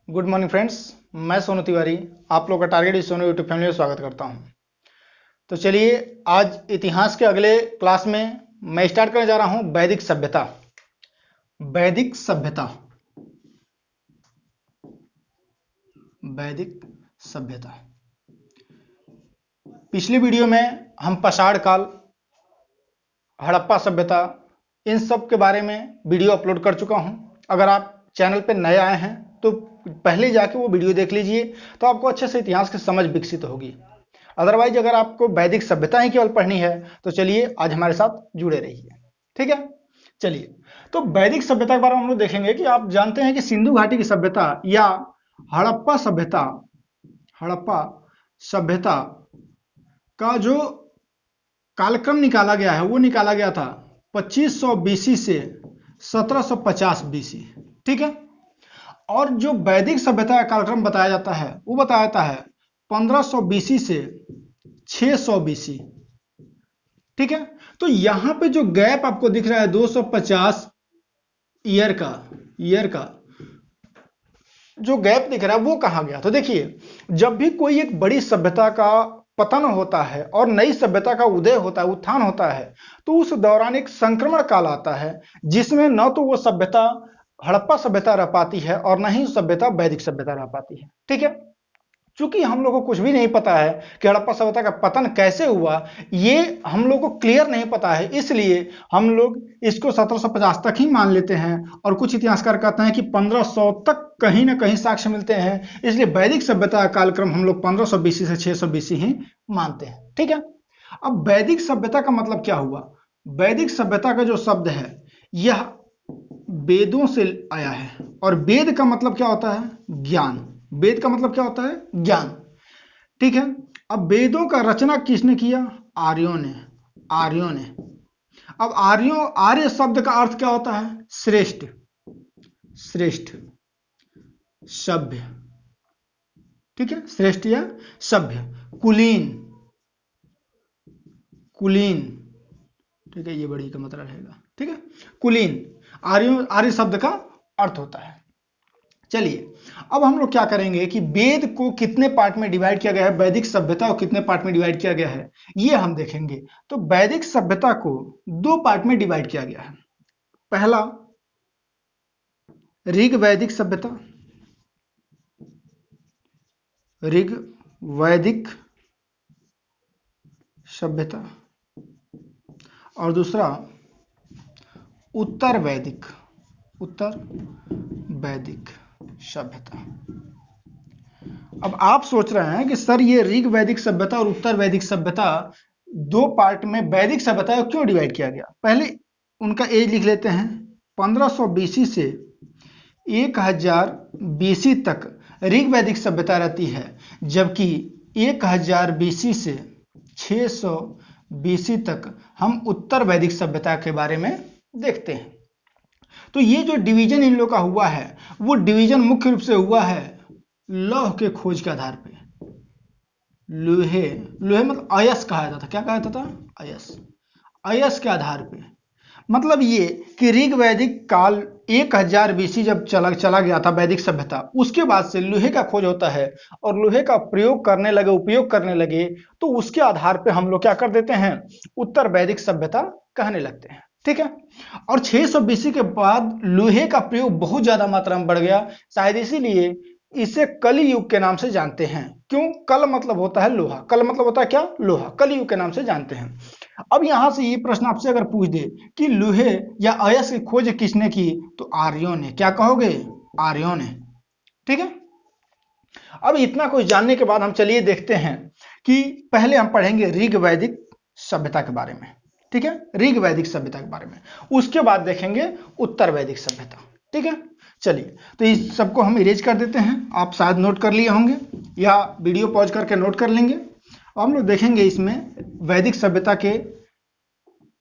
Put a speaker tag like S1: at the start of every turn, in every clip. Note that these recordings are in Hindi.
S1: Good morning friends. मैं सोनू तिवारी आप लोग का टारगेट इस सोनू यूट्यूब फैमिली में स्वागत करता हूं। तो चलिए आज इतिहास के अगले क्लास में मैं स्टार्ट करने जा रहा हूं वैदिक सभ्यता। वैदिक सभ्यता, वैदिक सभ्यता। पिछली वीडियो में हम पाषाण काल, हड़प्पा सभ्यता, इन सब के बारे में वीडियो अपलोड कर चुका हूं। अगर आप चैनल पर नए आए हैं तो पहले जाके वो वीडियो देख लीजिए, तो आपको अच्छे से इतिहास की समझ विकसित होगी। अदरवाइज अगर आपको वैदिक सभ्यता ही केवल पढ़नी है तो चलिए आज हमारे साथ जुड़े रहिए, ठीक है। चलिए, तो वैदिक सभ्यता के बारे में हम लोग देखेंगे कि आप जानते हैं कि सिंधु घाटी की सभ्यता या हड़प्पा सभ्यता, हड़प्पा सभ्यता का जो कालक्रम निकाला गया है वो निकाला गया था 2500 बीसी से 1750 बीसी, ठीक है। और जो वैदिक सभ्यता का कालक्रम बताया जाता है वो बताया जाता है 1500 बीसी से 600 बीसी, ठीक है। तो यहां पे जो गैप आपको दिख रहा है 250 ईयर का जो गैप दिख रहा है वो कहां गया। तो देखिए, जब भी कोई एक बड़ी सभ्यता का पतन होता है और नई सभ्यता का उदय होता है, उत्थान होता है, तो उस दौरान एक संक्रमण काल आता है जिसमें न तो वो सभ्यता हड़प्पा सभ्यता रह पाती है और न ही सभ्यता वैदिक सभ्यता रह पाती है, ठीक है। चूंकि हम लोग को कुछ भी नहीं पता है कि हड़प्पा सभ्यता का पतन कैसे हुआ, ये हम लोग को क्लियर नहीं पता है, इसलिए हम लोग इसको 1750 तक ही मान लेते हैं। और कुछ इतिहासकार कहते हैं कि 1500 तक कहीं ना कहीं साक्ष्य मिलते हैं, इसलिए वैदिक सभ्यता का कालक्रम हम लोग 1500 बीसी से 600 बीसी ही मानते हैं, ठीक है। अब वैदिक सभ्यता का मतलब क्या हुआ? वैदिक सभ्यता का जो शब्द है यह वेदों से आया है, और वेद का मतलब क्या होता है? ज्ञान। वेद का मतलब क्या होता है? ज्ञान, ठीक है। अब वेदों का रचना किसने किया? आर्यों ने, आर्यों ने। अब आर्य शब्द का अर्थ क्या होता है? श्रेष्ठ, श्रेष्ठ, सभ्य, ठीक है। श्रेष्ठ या सभ्य। कुलीन, कुलीन, ठीक है, ये बड़ी का मतलब रहेगा, ठीक है। कुलीन आर्य शब्द का अर्थ होता है। चलिए, अब हम लोग क्या करेंगे कि वेद को कितने पार्ट में डिवाइड किया गया है, वैदिक सभ्यता को कितने पार्ट में डिवाइड किया गया है, ये हम देखेंगे। तो वैदिक सभ्यता को दो पार्ट में डिवाइड किया गया है। पहला ऋग वैदिक सभ्यता, ऋग वैदिक सभ्यता, और दूसरा उत्तर वैदिक, उत्तर वैदिक सभ्यता। अब आप सोच रहे हैं कि सर ये ऋग वैदिक सभ्यता और उत्तर वैदिक सभ्यता दो पार्ट में वैदिक सभ्यता को क्यों डिवाइड किया गया? पहले उनका एज लिख लेते हैं। 1500 बीसी से 1000 बीसी तक ऋग वैदिक सभ्यता रहती है, जबकि 1000 बीसी से 600 बीसी तक हम उत्तर वैदिक सभ्यता के बारे में देखते हैं। तो ये जो डिवीजन इन लोग का हुआ है वो डिवीजन मुख्य रूप से हुआ है लौह के खोज के आधार पे। लोहे, लोहे मतलब अयस कहा जाता था। क्या कहा जाता था? अयस, अयस के आधार पे। मतलब ये कि ऋग वैदिक काल 1000 बीसी जब चला गया था वैदिक सभ्यता, उसके बाद से लोहे का खोज होता है और लोहे का प्रयोग करने लगे, उपयोग करने लगे, तो उसके आधार पे हम लोग क्या कर देते हैं? उत्तर वैदिक सभ्यता कहने लगते हैं, ठीक है। और 600 बीसी के बाद लोहे का प्रयोग बहुत ज्यादा मात्रा में बढ़ गया, शायद इसीलिए इसे कली युग के नाम से जानते हैं। क्यों? कल मतलब होता है लोहा, कल मतलब होता है क्या? लोहा। कली युग के नाम से जानते हैं। अब यहां से ये प्रश्न आपसे अगर पूछ दे कि लोहे या अयस्क की खोज किसने की, तो आर्यों ने। क्या कहोगे? आर्यों ने, ठीक है। अब इतना कुछ जानने के बाद हम चलिए देखते हैं कि पहले हम पढ़ेंगे ऋग वैदिक सभ्यता के बारे में, ठीक है। ऋग वैदिक सभ्यता के बारे में, उसके बाद देखेंगे उत्तर वैदिक सभ्यता, ठीक है। चलिए, तो इस सबको हम इरेज कर देते हैं। आप शायद नोट कर लिए होंगे या वीडियो पॉज करके नोट कर लेंगे। और हम लोग देखेंगे इसमें वैदिक सभ्यता के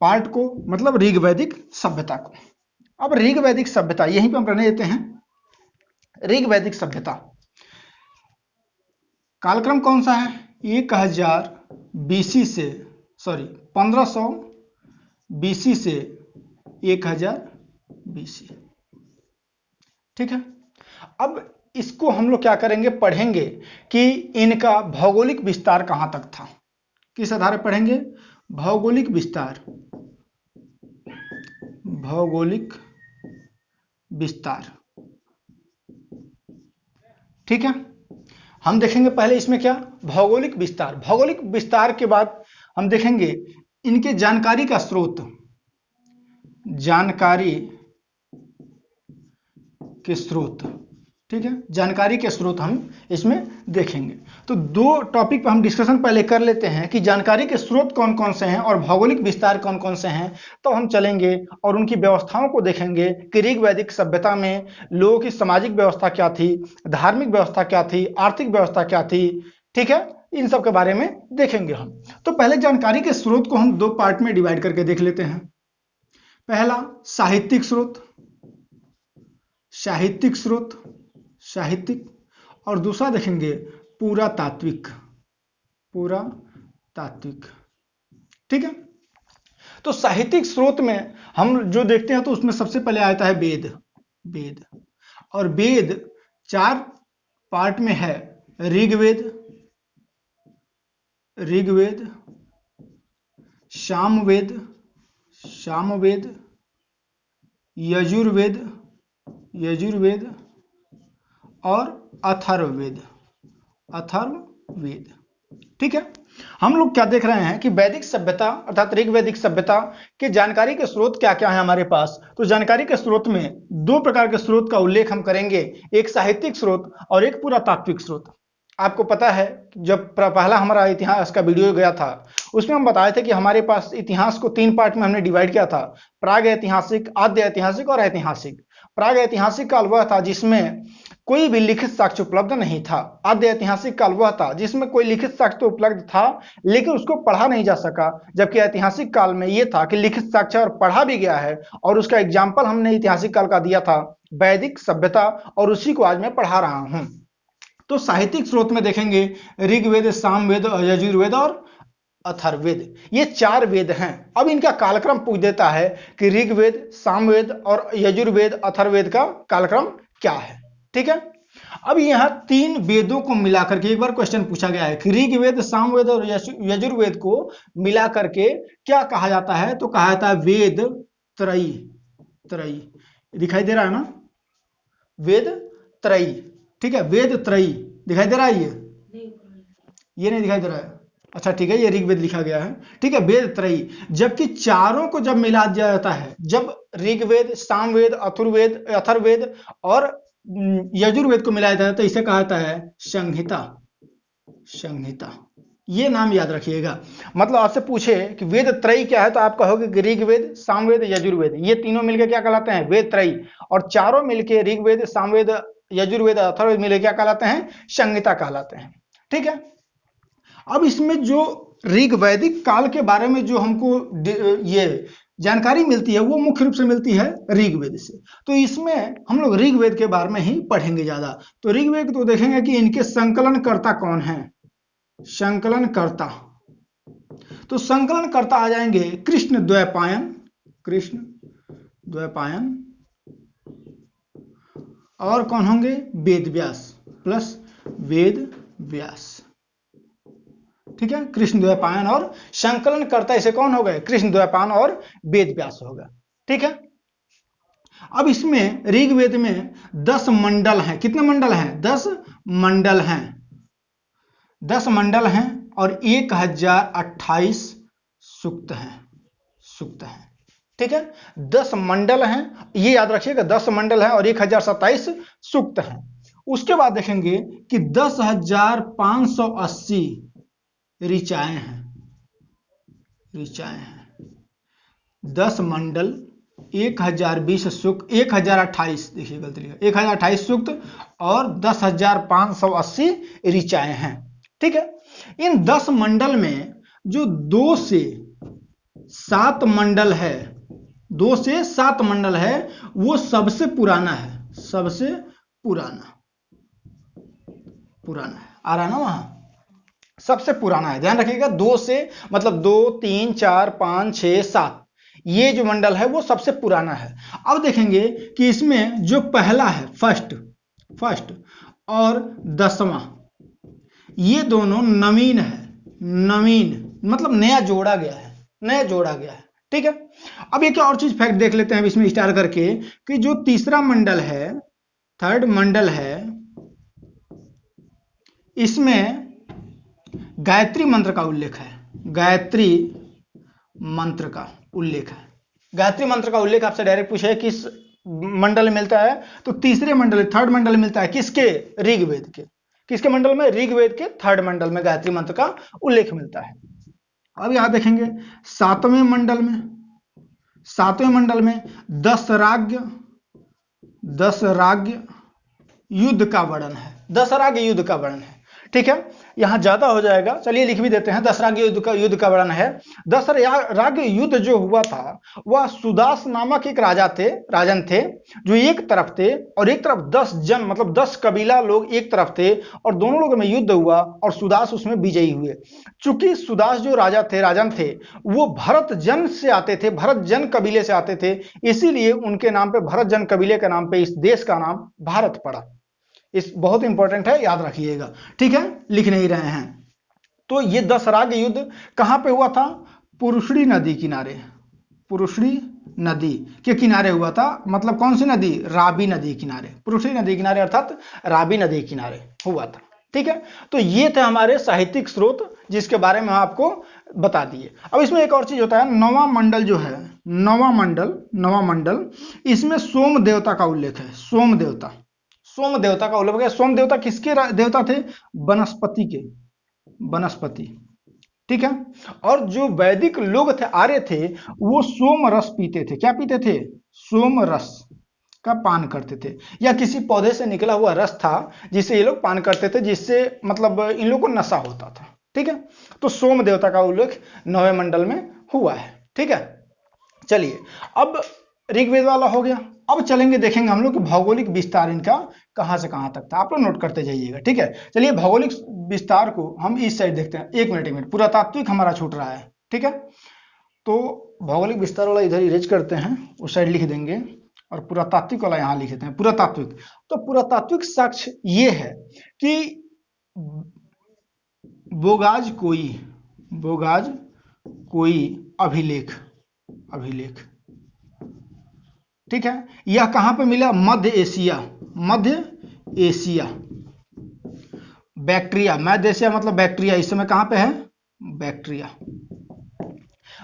S1: पार्ट को, मतलब ऋग वैदिक सभ्यता को। अब ऋग वैदिक सभ्यता यहीं पे हम रहने देते हैं। ऋग वैदिक सभ्यता कालक्रम कौन सा है? 1000 बीसी से, सॉरी 1500 बीसी से 1000 बीसी, ठीक है। अब इसको हम लोग क्या करेंगे, पढ़ेंगे कि इनका भौगोलिक विस्तार कहां तक था। किस आधार पर पढ़ेंगे, भौगोलिक विस्तार, भौगोलिक विस्तार। ठीक है, हम देखेंगे पहले इसमें क्या, भौगोलिक विस्तार। भौगोलिक विस्तार के बाद हम देखेंगे इनके जानकारी का स्रोत, जानकारी के स्रोत। ठीक है, जानकारी के स्रोत हम इसमें देखेंगे। तो दो टॉपिक पर हम डिस्कशन पहले कर लेते हैं कि जानकारी के स्रोत कौन कौन से हैं और भौगोलिक विस्तार कौन कौन से हैं। तो हम चलेंगे और उनकी व्यवस्थाओं को देखेंगे कि ऋग वैदिक सभ्यता में लोगों की सामाजिक व्यवस्था क्या थी, धार्मिक व्यवस्था क्या थी, आर्थिक व्यवस्था क्या थी। ठीक है, इन सब के बारे में देखेंगे हम। तो पहले जानकारी के स्रोत को हम दो पार्ट में डिवाइड करके देख लेते हैं। पहला साहित्यिक स्रोत, साहित्यिक स्रोत, साहित्यिक, और दूसरा देखेंगे पुरातात्विक, पुरातात्विक। ठीक है, तो साहित्यिक स्रोत में हम जो देखते हैं तो उसमें सबसे पहले आता है वेद। वेद, और वेद 4 पार्ट में है, ऋग्वेद, ऋग्वेद, सामवेद, सामवेद, यजुर्वेद, यजुर्वेद, और अथर्ववेद, अथर्ववेद। ठीक है, हम लोग क्या देख रहे हैं कि वैदिक सभ्यता अर्थात ऋग वैदिक सभ्यता के जानकारी के स्रोत क्या क्या है हमारे पास। तो जानकारी के स्रोत में दो प्रकार के स्रोत का उल्लेख हम करेंगे, एक साहित्यिक स्रोत और एक पुरातात्विक स्रोत। आपको पता है जब पहला हमारा इतिहास का वीडियो गया था उसमें हम बताए थे कि हमारे पास इतिहास को 3 पार्ट में हमने डिवाइड किया था, प्राग ऐतिहासिक, आद्य ऐतिहासिक और ऐतिहासिक। प्राग ऐतिहासिक काल वह था जिसमें कोई भी लिखित साक्ष्य उपलब्ध नहीं था। आद्य ऐतिहासिक काल वह था जिसमें कोई लिखित साक्ष्य तो उपलब्ध था लेकिन उसको पढ़ा नहीं जा सका, जबकि ऐतिहासिक काल में यह था कि लिखित साक्ष्य और पढ़ा भी गया है। और उसका एग्जाम्पल हमने ऐतिहासिक काल का दिया था, वैदिक सभ्यता, और उसी को आज मैं पढ़ा रहा हूं। तो साहित्यिक स्रोत में देखेंगे ऋग्वेद, सामवेद, यजुर्वेद और अथर्ववेद, ये 4 वेद हैं। अब इनका कालक्रम पूछ देता है कि ऋग्वेद, सामवेद और यजुर्वेद, अथर्ववेद का कालक्रम क्या है। ठीक है, अब यहां 3 वेदों को मिलाकर के एक बार क्वेश्चन पूछा गया है कि ऋग्वेद, सामवेद और यजुर्वेद को मिलाकर के क्या कहा जाता है। तो कहा जाता है वेद त्रयी, त्रयी दिखाई दे रहा है ना, वेद त्रयी। ठीक है, वेद त्रयी दिखाई दे रहा है, ये नहीं दिखाई दे रहा है, अच्छा ठीक है, ये ऋग्वेद लिखा गया है। ठीक है, वेद त्रयी, जबकि चारों को जब मिला दिया जाता है, जब ऋग्वेद, सामवेद, अथर्ववेद और यजुर्वेद को मिलाया जाता है तो इसे कहा जाता है संहिता, संहिता। ये नाम याद रखिएगा। मतलब आपसे पूछे कि वेद त्रयी क्या है तो आप कहोगे कि ऋग्वेद, सामवेद, यजुर्वेद, ये तीनों मिलकर क्या कहलाते हैं, वेद त्रयी। और चारों मिलकर ऋग्वेद, सामवेद, यजुर्वेद, अथर्ववेद मिलकर क्या कहलाते हैं, संहिता कहलाते हैं। ठीक है, अब इसमें जो ऋग वैदिक काल के बारे में जो हमको ये जानकारी मिलती है वो मुख्य रूप से मिलती है ऋग्वेद से। तो इसमें हम लोग ऋग्वेद के बारे में ही पढ़ेंगे ज्यादा। तो ऋग्वेद तो देखेंगे कि इनके संकलनकर्ता कौन है, संकलनकर्ता। तो संकलनकर्ता आ जाएंगे कृष्ण द्वैपायन, कृष्ण द्वैपायन, और कौन होंगे, वेद व्यास प्लस वेद व्यास। ठीक है, कृष्ण द्वैपायन और संकलनकर्ता इसे कौन हो गए, कृष्ण द्वैपायन और वेद व्यास होगा। ठीक है, अब इसमें ऋग्वेद में 10 मंडल हैं। कितने मंडल हैं, 10 मंडल हैं, 10 मंडल हैं और 1028 सूक्त हैं, सूक्त हैं। ठीक है, 10 मंडल हैं, ये याद रखिएगा, 10 मंडल हैं और 1027 सूक्त हैं। उसके बाद देखेंगे कि 10,580 ऋचाएं हैं, ऋचाएं हैं। 10 मंडल, 1020 सूक्त, 1028, देखिए गलती लिखा, 1028 सूक्त और 10,580 ऋचाएं हैं। ठीक है, इन 10 मंडल में जो 2 से 7 मंडल है, 2 से 7 मंडल है वो सबसे पुराना है, सबसे पुराना, पुराना है, आ रहा ना वहां, सबसे पुराना है। ध्यान रखिएगा, 2 से मतलब 2, 3, 4, 5, 6, 7, ये जो मंडल है वो सबसे पुराना है। अब देखेंगे कि इसमें जो पहला है, फर्स्ट, और 10वां, ये दोनों नवीन है। नवीन मतलब नया जोड़ा गया है, नया जोड़ा गया है। ठीक है, अब एक और चीज फैक्ट देख लेते हैं इसमें स्टार करके, कि जो तीसरा मंडल है, थर्ड मंडल है, इसमें गायत्री मंत्र का उल्लेख है। गायत्री मंत्र का उल्लेख है। गायत्री मंत्र का उल्लेख आपसे डायरेक्ट पूछे किस मंडल में मिलता है, तो तीसरे मंडल, थर्ड मंडल में मिलता है। किसके? ऋग्वेद के। किसके मंडल में? ऋग्वेद के थर्ड मंडल में गायत्री मंत्र का उल्लेख मिलता है। अब यहां देखेंगे सातवें मंडल में, सातवें मंडल में 10 राज्य युद्ध का वर्णन है। 10 राज्य युद्ध का वर्णन है। ठीक है, यहां ज्यादा हो जाएगा, चलिए लिख भी देते हैं। 10 राज्य युद्ध का वर्णन है। 10 राज्य युद्ध जो हुआ था वह सुदास नामक एक राजन थे, जो एक तरफ थे, और एक तरफ 10 जन मतलब 10 कबीला लोग एक तरफ थे, और दोनों लोगों में युद्ध हुआ और सुदास उसमें विजयी हुए। चूंकि सुदास जो राजन थे वो भरत जन से आते थे, भरत जन कबीले से आते थे, इसीलिए उनके नाम पे, भरत जन कबीले के नाम पे इस देश का नाम भारत पड़ा। इस बहुत इंपॉर्टेंट है, याद रखिएगा। ठीक है, लिख नहीं रहे हैं। तो ये 10 राज्य युद्ध कहां पे हुआ था? पुरुषड़ी नदी किनारे। पुरुषड़ी नदी के किनारे हुआ था। मतलब कौन सी नदी? रावी नदी किनारे। पुरुषड़ी नदी किनारे अर्थात रावी नदी किनारे हुआ था। ठीक है, तो ये थे हमारे साहित्यिक स्रोत जिसके बारे में आपको बता दिए। अब इसमें एक और चीज होता है, नौवां मंडल जो है, नौवां मंडल, इसमें सोम देवता का उल्लेख है। सोम देवता का उल्लेख है। सोम देवता किसके देवता थे? वनस्पति के, वनस्पति। ठीक है, और जो वैदिक लोग थे, आर्य थे, वो सोम रस पीते थे। क्या पीते थे? सोम रस का पान करते थे, या किसी पौधे से निकला हुआ रस था जिसे ये लोग पान करते थे, जिससे मतलब इन लोगों को नशा होता था। ठीक है, तो सोम देवता का उल्लेख 9वें मंडल में हुआ है। ठीक है, चलिए अब ऋग्वेद वाला हो गया। अब चलेंगे, देखेंगे हम लोग कि भौगोलिक विस्तार इनका कहां से कहां तक था। आप लोग नोट करते जाइएगा। ठीक है, चलिए भौगोलिक विस्तार को हम इस साइड देखते हैं। एक मिनट, पुरातात्विक हमारा छूट रहा है। ठीक है, तो भौगोलिक विस्तार वाला इधर इरेज करते हैं, उस साइड लिख देंगे, और पुरातात्विक वाला यहां लिख देते हैं। पुरातात्विक, तो पुरातात्विक साक्ष्य ये है कि बोगाज कोई अभिलेख, ठीक है, यह कहां पे मिला? मध्य एशिया। बैक्ट्रिया, मध्य एशिया मतलब बैक्ट्रिया, इस समय कहां पे है? बैक्ट्रिया।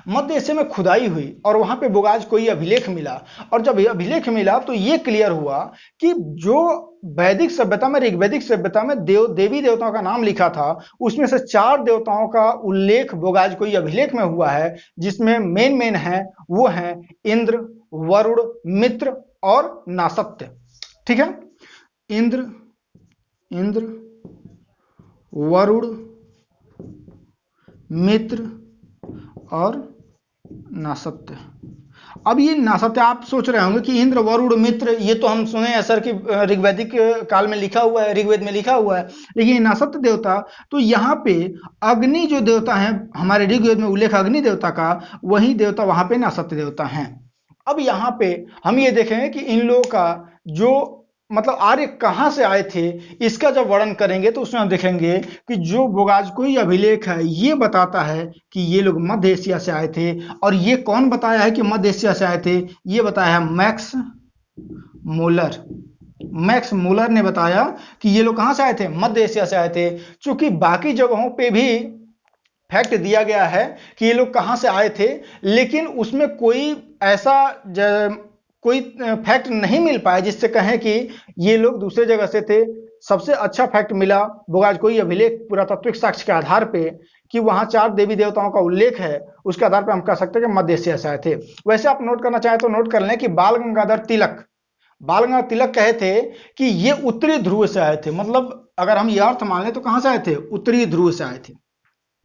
S1: मध्य एशिया में खुदाई हुई और वहां पे बोगाज कोई अभिलेख मिला, और जब ये अभिलेख मिला तो ये क्लियर हुआ कि जो वैदिक सभ्यता में, ऋग्वैदिक सभ्यता में देवी देवताओं का नाम लिखा था, उसमें से 4 देवताओं का उल्लेख बोगाज कोई अभिलेख में हुआ है, जिसमें मेन है वो है इंद्र, वरुण, मित्र और नासत्य। ठीक है, इंद्र, वरुण, मित्र और नासत्य। अब ये नासत्य आप सोच रहे होंगे कि इंद्र, वरुण, मित्र, ये तो हम सुने हैं सर कि ऋग्वैदिक काल में लिखा हुआ है, ऋग्वेद में लिखा हुआ है, लेकिन नासत्य देवता, तो यहाँ पे अग्नि जो देवता है, हमारे ऋग्वेद में उल्लेख अग्नि देवता का, वही देवता वहां पे नासत्य देवता हैं। अब यहाँ पे हम ये देखेंगे कि इन लोगों का जो मतलब आर्य कहां से आए थे, इसका जब वर्णन करेंगे तो उसमें हम देखेंगे कि जो बोगाज कोई अभिलेख है ये बताता है कि ये लोग मध्य एशिया से आए थे। और ये कौन बताया है कि मध्य एशिया से आए थे? ये बताया है मैक्स मूलर ने बताया कि ये लोग कहां से आए थे? मध्य एशिया से आए थे। चूंकि बाकी जगहों पे भी फैक्ट दिया गया है कि ये लोग कहां से आए थे, लेकिन उसमें कोई ऐसा कोई फैक्ट नहीं मिल पाया जिससे कहें कि ये लोग दूसरे जगह से थे। सबसे अच्छा फैक्ट मिला बोगाज कोई अभिलेख पुरातात्विक साक्ष्य के आधार पे कि वहां 4 देवी देवताओं का उल्लेख है, उसके आधार पे हम कह सकते हैं कि मध्य एशिया से आए थे। वैसे आप नोट करना चाहें तो नोट कर लें कि बाल गंगाधर तिलक कहे थे कि ये उत्तरी ध्रुव से आए थे। मतलब अगर हम ये अर्थ मान लें तो कहां से आए थे? उत्तरी ध्रुव से आए थे।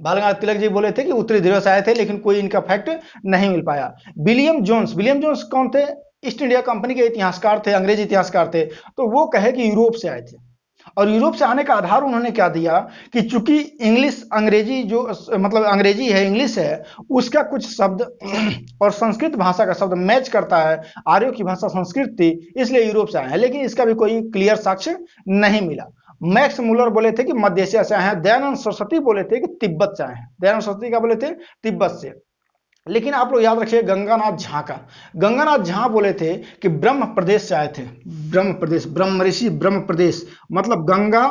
S1: बाल गंगाधर तिलक जी बोले थे कि उत्तरी ध्रुव से आए थे, लेकिन कोई इनका फैक्ट नहीं मिल पाया। विलियम जोन्स कौन थे? ईस्ट इंडिया कंपनी के इतिहासकार थे, अंग्रेजी इतिहासकार थे। तो वो कहे कि यूरोप से आए थे, और यूरोप से आने का आधार उन्होंने क्या दिया कि चूंकि अंग्रेजी जो मतलब अंग्रेजी है, इंग्लिश है, उसका कुछ शब्द और संस्कृत भाषा का शब्द मैच करता है। आर्यों की भाषा संस्कृत थी, इसलिए यूरोप से आए हैं, लेकिन इसका भी कोई क्लियर साक्ष्य नहीं मिला। मैक्स मुलर बोले थे कि मध्य एशिया से आए हैं। दयानंद सरस्वती बोले थे कि तिब्बत से आए हैं। दयानंद सरस्वती क्या बोले थे? तिब्बत से। लेकिन आप लोग याद रखिए गंगानाथ झा का। गंगानाथ झा बोले थे कि ब्रह्म प्रदेश से आए थे। ब्रह्म प्रदेश, ब्रह्म ऋषि ब्रह्म प्रदेश, मतलब गंगा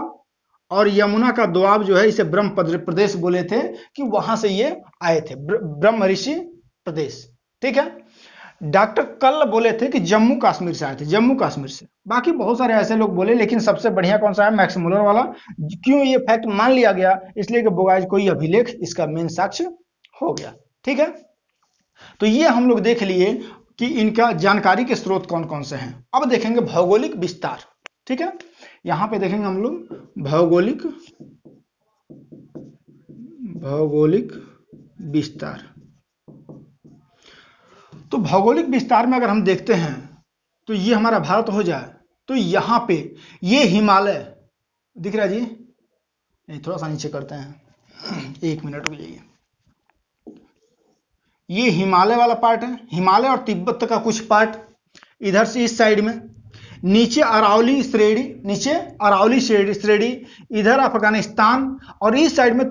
S1: और यमुना का दोआब जो है इसे ब्रह्म प्रदेश बोले थे कि वहां से ये आए थे, ब्रह्म ऋषि प्रदेश। ठीक है। डॉक्टर कल्ल बोले थे कि जम्मू कश्मीर से आए थे, जम्मू कश्मीर से। बाकी बहुत सारे ऐसे लोग बोले, लेकिन सबसे बढ़िया कौन सा है? मैक्स मुलर वाला। क्यों ये फैक्ट मान लिया गया? इसलिए कि बोगाइज कोई अभिलेख इसका मेन साक्ष्य हो गया। ठीक है। तो ये हम लोग देख लिए कि इनका जानकारी के स्रोत कौन कौन से हैं। अब देखेंगे भौगोलिक विस्तार। ठीक है। यहां पे देखेंगे हम लोग भौगोलिक विस्तार। तो भौगोलिक विस्तार में अगर हम देखते हैं तो ये हमारा भारत हो जाए तो यहां पे ये हिमालय दिख रहा है जी। थोड़ा सा नीचे करते हैं, 1 मिनट रुक जाइए। ये हिमालय वाला पार्ट है, हिमालय और तिब्बत का कुछ पार्ट इधर से इस साइड में, नीचे अरावली श्रेणी, इधर अफगानिस्तान, और इस साइड में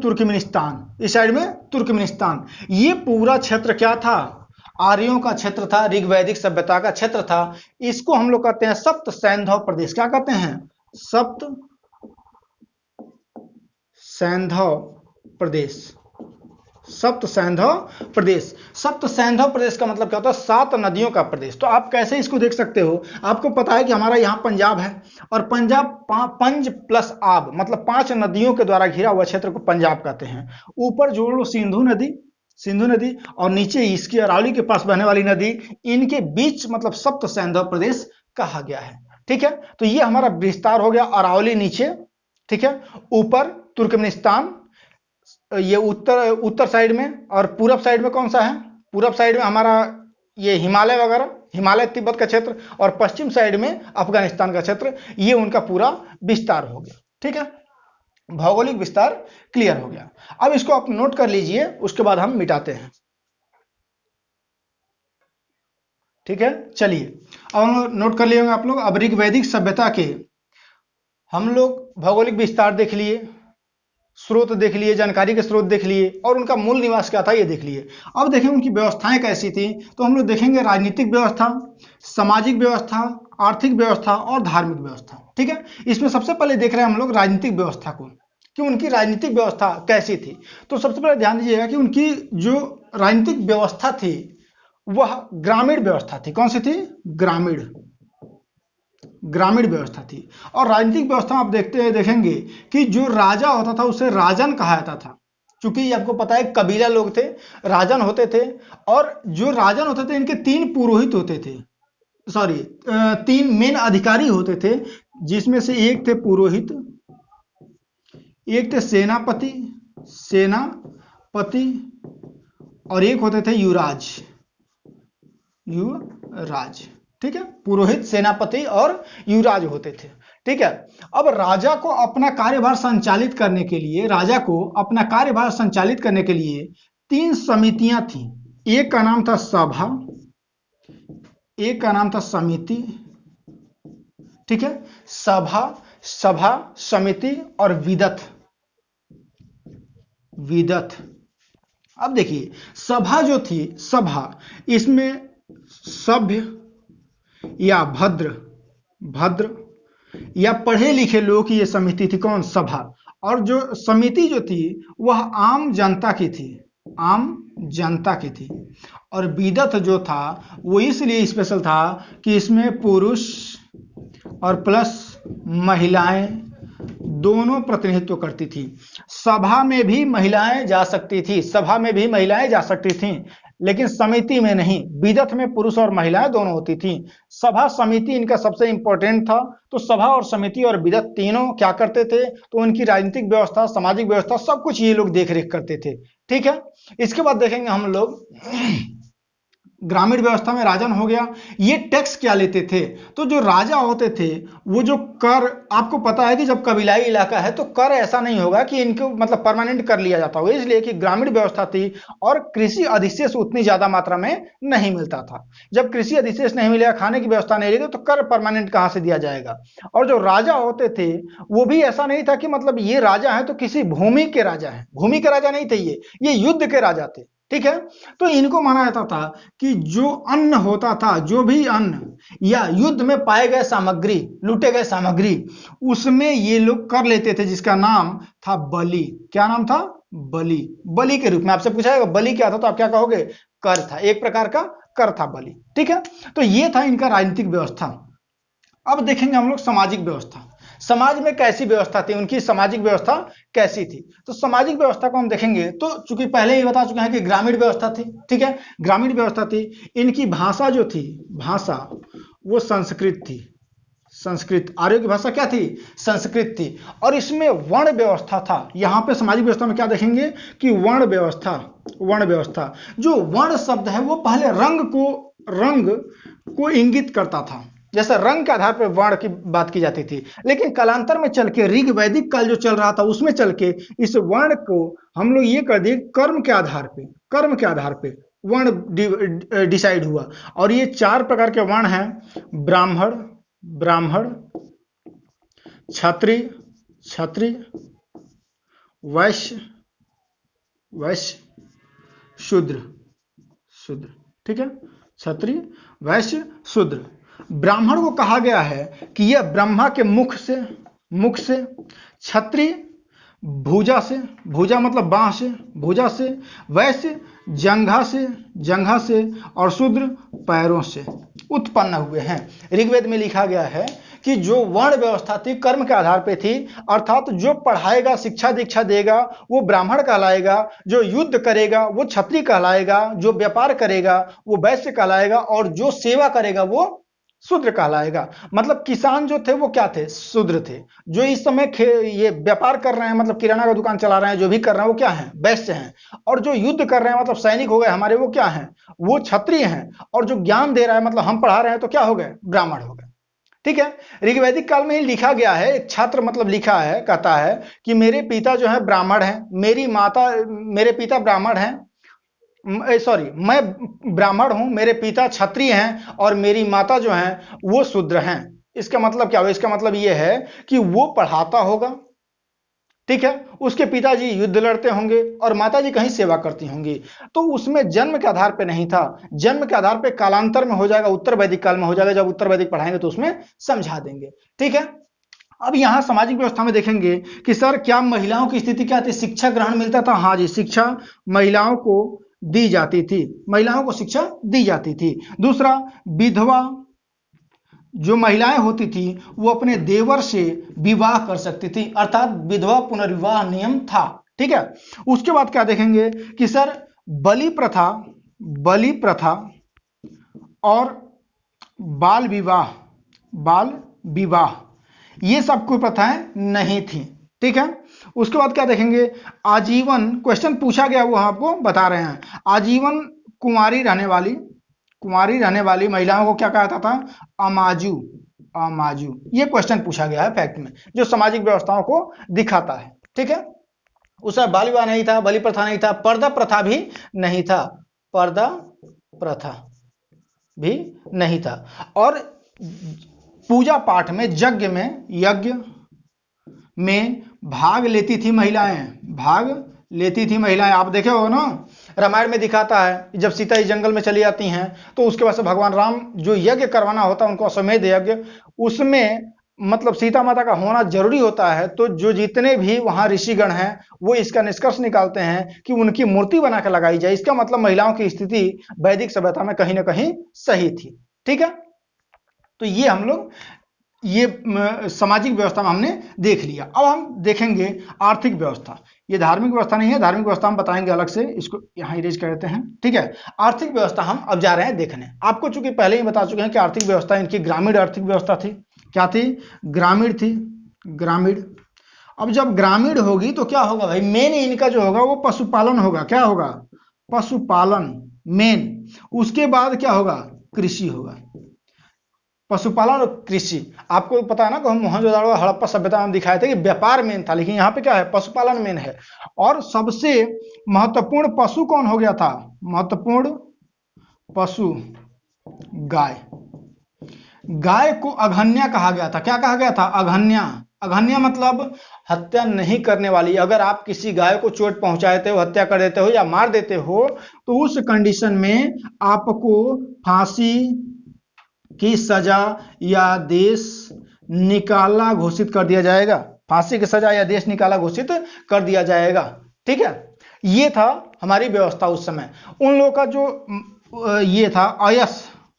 S1: तुर्कमेनिस्तान। ये पूरा क्षेत्र क्या था? आर्यों का क्षेत्र था, ऋग वैदिक सभ्यता का क्षेत्र था। इसको हम लोग कहते हैं सप्त सैंधव प्रदेश। क्या कहते हैं? सप्त सैंधव प्रदेश। सप्त सैंधव प्रदेश का मतलब क्या होता है? 7 नदियों का प्रदेश। तो आप कैसे इसको देख सकते हो? आपको पता है कि हमारा यहाँ पंजाब है, और पंजाब पंज प्लस आब मतलब 5 नदियों के द्वारा घिरा हुआ क्षेत्र को पंजाब कहते हैं। ऊपर जोड़ लो सिंधु नदी, और नीचे इसकी अरावली के पास बहने वाली नदी, इनके बीच मतलब सप्त सैंधव प्रदेश कहा गया है। ठीक है। तो ये हमारा विस्तार हो गया। अरावली नीचे, ठीक है, ऊपर तुर्कमेनिस्तान, ये उत्तर साइड में, और पूरब साइड में कौन सा है? पूरब साइड में हमारा ये हिमालय वगैरह, हिमालय तिब्बत का क्षेत्र, और पश्चिम साइड में अफगानिस्तान का क्षेत्र। ये उनका पूरा विस्तार हो गया। ठीक है। भौगोलिक विस्तार क्लियर हो गया। अब इसको आप नोट कर लीजिए, उसके बाद हम मिटाते हैं। ठीक है। चलिए अब नोट कर लिए होंगे आप लोग। अब ऋग वैदिक सभ्यता के हम लोग भौगोलिक विस्तार देख लिए, स्रोत देख लिए, जानकारी के स्रोत देख लिए, और उनका मूल निवास क्या था ये देख लिए। अब देखें उनकी व्यवस्थाएं कैसी थी। तो हम लोग देखेंगे राजनीतिक व्यवस्था, सामाजिक व्यवस्था, आर्थिक व्यवस्था और धार्मिक व्यवस्था। ठीक है। इसमें सबसे पहले देख रहे हैं हम लोग राजनीतिक व्यवस्था को, कि उनकी राजनीतिक व्यवस्था कैसी थी। तो सबसे पहले ध्यान दीजिएगा कि उनकी जो राजनीतिक व्यवस्था थी वह ग्रामीण व्यवस्था थी। कौन सी थी? ग्रामीण व्यवस्था थी। और राजनीतिक व्यवस्था आप देखेंगे कि जो राजा होता था उसे राजन कहा जाता था, क्योंकि आपको पता है कबीला लोग थे, राजन होते थे। और जो राजन होते थे इनके 3 पुरोहित होते थे, 3 मेन अधिकारी होते थे, जिसमें से एक थे पुरोहित, एक थे सेनापति, और एक होते थे युवराज। ठीक है। पुरोहित, सेनापति और युवराज होते थे। ठीक है। अब राजा को अपना कार्यभार संचालित करने के लिए 3 समितियां थी। एक का नाम था सभा, एक का नाम था समिति। ठीक है। सभा, समिति और विदथ। अब देखिए सभा जो थी, इसमें सभ्य या भद्र या पढ़े लिखे लोगों की ये समिति थी। कौन? सभा। और जो समिति जो थी वह आम जनता की थी। और विदथ जो था वो इसलिए स्पेशल था कि इसमें पुरुष और प्लस महिलाएं दोनों प्रतिनिधित्व करती थी। सभा में भी महिलाएं जा सकती थी, लेकिन समिति में नहीं। विदथ में पुरुष और महिलाएं दोनों होती थी। सभा समिति इनका सबसे इंपॉर्टेंट था। तो सभा और समिति और विदथ तीनों क्या करते थे? तो उनकी राजनीतिक व्यवस्था, सामाजिक व्यवस्था, सब कुछ ये लोग देख रेख करते थे। ठीक है। इसके बाद देखेंगे हम लोग ग्रामीण व्यवस्था में राजन हो गया। ये टैक्स क्या लेते थे, तो जो राजा होते थे वो जो कर, आपको पता है कि जब कबीलाई इलाका है तो कर ऐसा नहीं होगा कि इनको मतलब परमानेंट कर लिया जाता होगा, इसलिए कि ग्रामीण व्यवस्था थी और कृषि अधिशेष उतनी ज्यादा मात्रा में नहीं मिलता था। जब कृषि अधिशेष नहीं मिलेगा, खाने की व्यवस्था नहीं रहेगी, तो कर परमानेंट कहां से दिया जाएगा। और जो राजा होते थे वो भी ऐसा नहीं था कि मतलब ये राजा है तो किसी भूमि के राजा है, भूमि के राजा नहीं थे, ये युद्ध के राजा थे। ठीक है, तो इनको माना जाता था कि जो अन्न होता था, जो भी अन्न या युद्ध में पाए गए सामग्री, लूटे गए सामग्री, उसमें ये लोग कर लेते थे, जिसका नाम था बलि। क्या नाम था, बलि। बलि के रूप में आपसे पूछा जाएगा बलि क्या था, तो आप क्या कहोगे, कर था, एक प्रकार का कर था बलि। ठीक है, तो ये था इनका राजनीतिक व्यवस्था। अब देखेंगे हम लोग सामाजिक व्यवस्था, समाज में कैसी व्यवस्था थी, उनकी सामाजिक व्यवस्था कैसी थी। तो सामाजिक व्यवस्था को हम देखेंगे तो चूंकि पहले ही बता चुके हैं कि ग्रामीण व्यवस्था थी। ठीक है, ग्रामीण व्यवस्था थी। इनकी भाषा जो थी, भाषा वो संस्कृत थी, संस्कृत। आर्यों की भाषा क्या थी, संस्कृत थी। और इसमें वर्ण व्यवस्था था। यहां पे सामाजिक व्यवस्था में क्या देखेंगे कि वर्ण व्यवस्था, वर्ण व्यवस्था। जो वर्ण शब्द है वो पहले रंग को इंगित करता था, जैसे रंग के आधार पर वर्ण की बात की जाती थी। लेकिन कालांतर में चल के ऋग वैदिक काल जो चल रहा था उसमें चल के इस वर्ण को हम लोग ये कर दिए कर्म के आधार पे, कर्म के आधार पे वर्ण डिसाइड हुआ। और ये 4 प्रकार के वर्ण हैं, ब्राह्मण, क्षत्रिय, वैश्य, शूद्र। ठीक है, क्षत्रिय, वैश्य, शूद्र। ब्राह्मण को कहा गया है कि यह ब्रह्मा के मुख से, क्षत्रिय भुजा से, भुजा मतलब बांह से, भुजा से, वैश्य जंघा से और शूद्र पैरों से उत्पन्न हुए हैं। ऋग्वेद में लिखा गया है कि जो वर्ण व्यवस्था थी कर्म के आधार पे थी, अर्थात जो पढ़ाएगा, शिक्षा दीक्षा देगा वो ब्राह्मण कहलाएगा, जो युद्ध करेगा वो क्षत्रिय कहलाएगा, जो व्यापार करेगा वो वैश्य कहलाएगा, और जो सेवा करेगा वो शूद्र कहलाएगा। मतलब किसान जो थे वो क्या थे, शूद्र थे। जो इस समय ये व्यापार कर रहे हैं, मतलब किराना का दुकान चला रहे हैं, जो भी कर रहे हैं वो क्या है, वैश्य हैं। और जो युद्ध कर रहे हैं, मतलब सैनिक हो गए हमारे, वो क्या हैं, वो क्षत्रिय हैं। और जो ज्ञान दे रहा है, मतलब हम पढ़ा रहे हैं, तो क्या हो गए, ब्राह्मण हो गए। ठीक है, ऋग्वैदिक काल में ही लिखा गया है, एक छात्र मतलब लिखा है, कहता है कि मेरे पिता जो है ब्राह्मण है, मेरे पिता ब्राह्मण हैं, मैं ब्राह्मण हूं, मेरे पिता क्षत्रिय हैं और मेरी माता जो हैं वो शूद्र हैं। इसका मतलब क्या हुआ, इसका मतलब ये है कि वो पढ़ाता होगा, ठीक है, उसके पिताजी युद्ध लड़ते होंगे और माताजी कहीं सेवा करती होंगी। तो उसमें जन्म के आधार पे नहीं था, जन्म के आधार पे कालांतर में हो जाएगा, उत्तर वैदिक काल में हो जाएगा। जब उत्तर वैदिक पढ़ाएंगे तो उसमें समझा देंगे। ठीक है, अब यहां सामाजिक व्यवस्था में देखेंगे कि सर क्या महिलाओं की स्थिति क्या थी, शिक्षा ग्रहण मिलता था। हाँ जी, शिक्षा महिलाओं को दी जाती थी, महिलाओं को शिक्षा दी जाती थी। दूसरा, विधवा जो महिलाएं होती थी वो अपने देवर से विवाह कर सकती थी, अर्थात विधवा पुनर्विवाह नियम था। ठीक है, उसके बाद क्या देखेंगे कि सर बलि प्रथा और बाल विवाह ये सब कोई प्रथाएं नहीं थी। ठीक है, उसके बाद क्या देखेंगे, आजीवन, क्वेश्चन पूछा गया वो आपको बता रहे हैं, आजीवन कुंवारी रहने वाली महिलाओं को क्या कहता था, अमाजू। ये क्वेश्चन पूछा गया है फैक्ट में, जो सामाजिक व्यवस्थाओं को दिखाता है। ठीक है, उसमें बाल विवाह नहीं था, बलि प्रथा नहीं था, पर्दा प्रथा भी नहीं था, पर्दा प्रथा भी नहीं था। और पूजा पाठ में, यज्ञ में भाग लेती थी महिलाएं, आप देखे हो ना, रामायण में दिखाता है जब सीता इस जंगल में चली जाती हैं तो उसके बाद से भगवान राम जो यज्ञ करवाना होता है उनको, अश्वमेध यज्ञ, उसमें मतलब सीता माता का होना जरूरी होता है। तो जो जितने भी वहां ऋषिगण हैं वो इसका निष्कर्ष निकालते हैं कि उनकी मूर्ति बना कर लगाई जाए। इसका मतलब महिलाओं की स्थिति वैदिक सभ्यता में कहीं ना कहीं सही थी। ठीक है, तो ये हम लोग ये सामाजिक व्यवस्था में हमने देख लिया। अब हम देखेंगे आर्थिक व्यवस्था। ये धार्मिक व्यवस्था नहीं है, धार्मिक व्यवस्था हम बताएंगे अलग से, इसको यहाँ इरेज कर देते हैं। ठीक है, आर्थिक व्यवस्था हम अब जा रहे हैं देखने। आपको चूंकि पहले ही बता चुके हैं कि आर्थिक व्यवस्था इनकी ग्रामीण आर्थिक व्यवस्था थी। क्या थी, ग्रामीण थी, ग्रामीण। अब जब ग्रामीण होगी तो क्या होगा भाई, मेन इनका जो होगा वो पशुपालन होगा। क्या होगा, पशुपालन मेन। उसके बाद क्या होगा, कृषि होगा। पशुपालन और कृषि, आपको पता है ना कि हम मोहनजोदड़ो और हड़प्पा सभ्यता में दिखाए थे कि व्यापार मेन था, लेकिन यहाँ पे क्या है, पशुपालन मेन है। और सबसे महत्वपूर्ण पशु कौन हो गया था, महत्वपूर्ण पशु गाय। गाय को अघन्या कहा गया था। क्या कहा गया था, अघन्या। अघन्या मतलब हत्या नहीं करने वाली। अगर आप किसी गाय को चोट पहुंचाते हो, हत्या कर देते हो या मार देते हो, तो उस कंडीशन में आपको फांसी की सजा या देश निकाला घोषित कर दिया जाएगा। फांसी की सजा या देश निकाला घोषित कर दिया जाएगा। ठीक है, ये था हमारी व्यवस्था उस समय। उन लोगों का जो ये था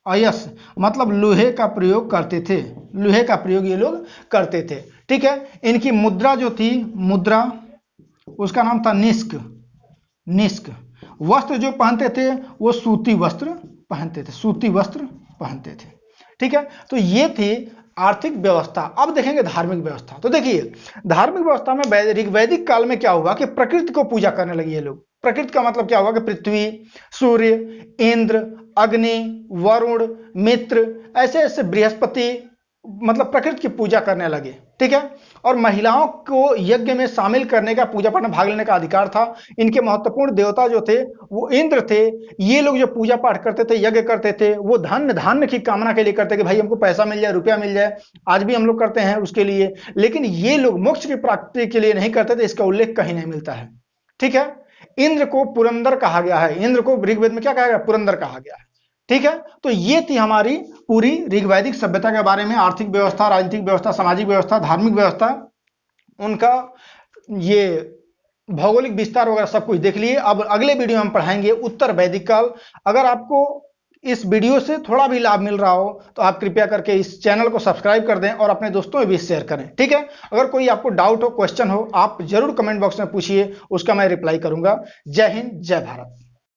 S1: अयस मतलब लोहे का प्रयोग करते थे, लोहे का प्रयोग ये लोग करते थे। ठीक है, इनकी मुद्रा जो थी, मुद्रा उसका नाम था निष्क। निष्क वस्त्र जो पहनते थे वो सूती वस्त्र पहनते थे, सूती वस्त्र पहनते थे। ठीक है, तो ये थी आर्थिक व्यवस्था। अब देखेंगे धार्मिक व्यवस्था। तो देखिए धार्मिक व्यवस्था में वैदिक काल में क्या हुआ कि प्रकृति को पूजा करने लगे ये लोग। प्रकृति का मतलब क्या हुआ कि पृथ्वी, सूर्य, इंद्र, अग्नि, वरुण, मित्र, ऐसे ऐसे बृहस्पति, मतलब प्रकृति की पूजा करने लगे। ठीक है, और महिलाओं को यज्ञ में शामिल करने का, पूजा पाठ में भाग लेने का अधिकार था। इनके महत्वपूर्ण देवता जो थे वो इंद्र थे। ये लोग जो पूजा पाठ करते थे, यज्ञ करते थे, वो धन धान्य की कामना के लिए करते कि भाई हमको पैसा मिल जाए, रुपया मिल जाए। आज भी हम लोग करते हैं उसके लिए, लेकिन ये लोग मोक्ष की प्राप्ति के लिए नहीं करते थे। इसका उल्लेख कहीं नहीं मिलता है। ठीक है, इंद्र को पुरंदर कहा गया है। इंद्र को ऋग्वेद में क्या कहा गया, पुरंदर कहा गया है। ठीक है, तो ये थी हमारी पूरी ऋग्वैदिक सभ्यता के बारे में। आर्थिक व्यवस्था, राजनीतिक व्यवस्था, सामाजिक व्यवस्था, धार्मिक व्यवस्था, उनका ये भौगोलिक विस्तार वगैरह सब कुछ देख लिए। अब अगले वीडियो में हम पढ़ाएंगे उत्तर वैदिक काल। अगर आपको इस वीडियो से थोड़ा भी लाभ मिल रहा हो तो आप कृपया करके इस चैनल को सब्सक्राइब कर दें और अपने दोस्तों में भी शेयर करें। ठीक है, अगर कोई आपको डाउट हो, क्वेश्चन हो, आप जरूर कमेंट बॉक्स में पूछिए, उसका मैं रिप्लाई करूंगा। जय हिंद, जय भारत।